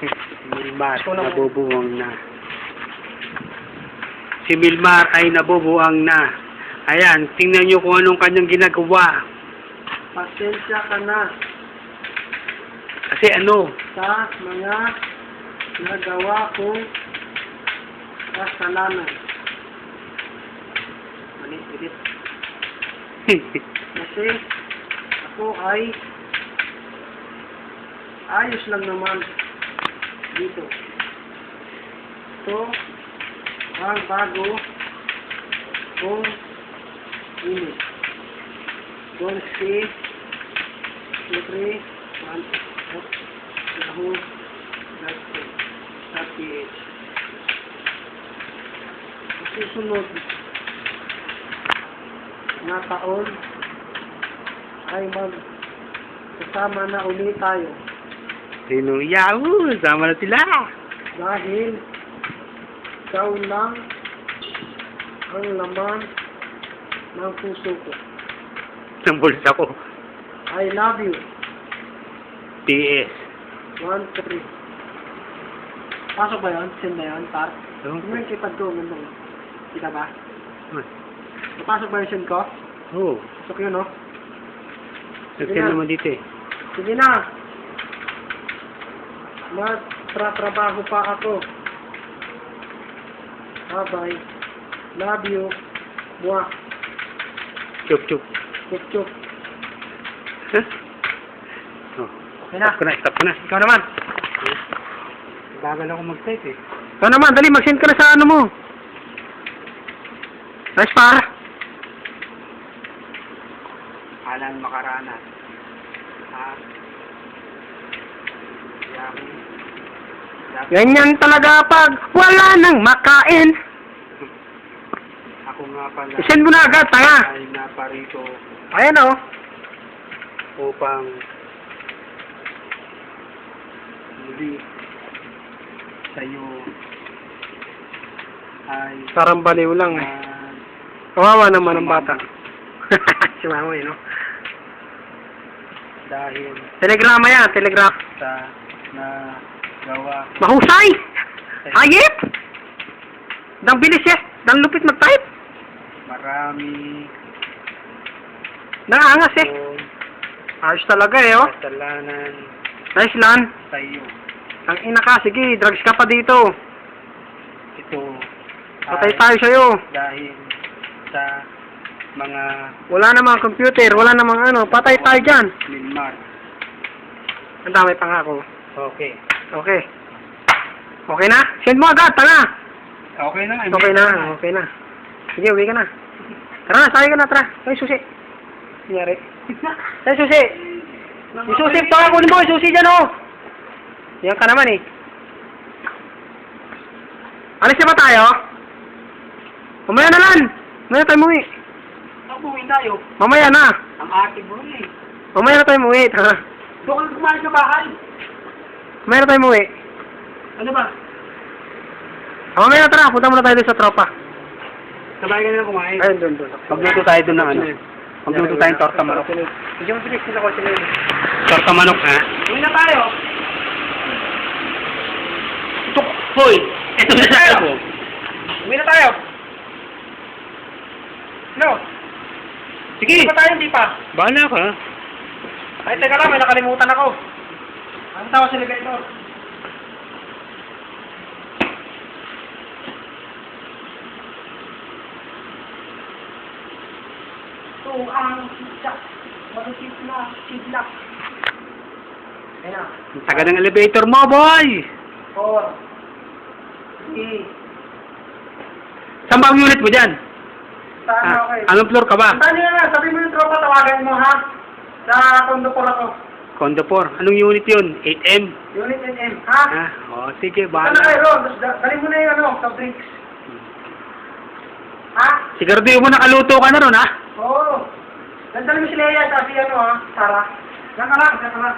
Si Milmar, nabubuwang na. Si Milmar ay nabubuwang na. Ayan, tingnan nyo kung anong kanyang ginagawa. Pasensya ka na Kasi ano, sa mga nagawa kong kasalanan. Ulit. Kasi ako ay ayos lang naman dito. Ito ang bago kong image. Don't see Yahoo.com.ph. Susunod na taon ay kasama na ulit tayo sino Yahoo, sama na sila. dahil ikaw lang ang laman ng puso ko. Ng bulsa ko. I love you. PS. 1, 2, 3. Pasok ba yun? Send na yun, Tar? So, Ano yung kipad ko? Ganda mo. Kita ba? Napasok ba yung send ko? oh, Pasok yun, no? nag-send naman dito eh. Sige na. Magtratrabaho pa ako. Bye-bye. Love you. Mwah. Chup chup. Chup-chup. Huh? Oh, Okay na. stop ko na. Ikaw naman. Bagal ako mag-type eh. Ikaw naman. Dali, mag-send ka na sa ano mo. Nice para. Alan Macarana. Ganyan talaga pag wala nang makain. Ako nga pala I-send mo na agad, tanga. ay naparito Ayan, oh. upang muli sa'yo ay Parang baliw lang, eh. Kawawa naman ang bata. Si mama, no? dahil Telegrama yan, telegram. sa nagawa Mahusay! Hayip! Dang bilis, eh. Dang lupit mag-type. marami Nangangas, eh. kong Ayos talaga, eh, oh. kasalanan Nice, Lan. sa iyo. Ang ina ka, sige, drugs ka pa dito. Ito Patay ay tayo sa'yo. dahil sa mga Wala namang computer, wala namang ano, patay tayo dyan. Milmar. Ang dami pa nga ako. Okay. Okay. Okay na? Send mo agad, tanga. Okay na. Okay na, okay na. Sige, uwi ka na. Tara na, sakay ka na, tara. Ay, susi. Nangyari. Ay, susi. Yung susi, tanga, kunin mo, yung susi dyan, oh. Yan ka naman, eh. Alis na ba tayo? Mamaya na lang. Mamaya tayo muwi. Uwi tayo. Mamaya na. Ang ate mo eh. Mamaya na tayo muwi, tanga. Doon ka kumain sa bahay. Mamaya na tayo muwi. Ano ba? Mamaya na, tara. Punta muna tayo doon sa tropa. Sabay ka na kumain. Ayun, doon. Magluto tayo doon ng ano. Magluto tayo ng torta manok. Hindi mo bilis nila ko sila yun. Torta manok, ha? Uwi na tayo. Hoy! Ito na sa ako. Uwi na tayo. No. Sige. Hindi pa tayo, hindi pa. Bahala ka. Ay, teka lang, may nakalimutan ako. Ang tawag sa elevator. Ito ang sidlak. Malusip na sidlak. Ayan na. Ang tagal ng elevator mo, boy! 4. 3. Saan ba ang unit mo dyan? Saan ako kayo? Anong floor ka ba? Saan nyo na? Sabi mo yung tropa, tawagan mo ha? Sa condo po ako. Condo 4. Anong unit yun? 8M? Unit NM, ha? Oh, sige, Saan bahala. na kayo, Ron? Dali mo na yung ano, soft drinks. Ha? Siguraduhin mo nakaluto ka na ron, ha? Oo. Dali mo si Leia, kasi ano ha, Sarah. Yan ka lang, yan ka lang.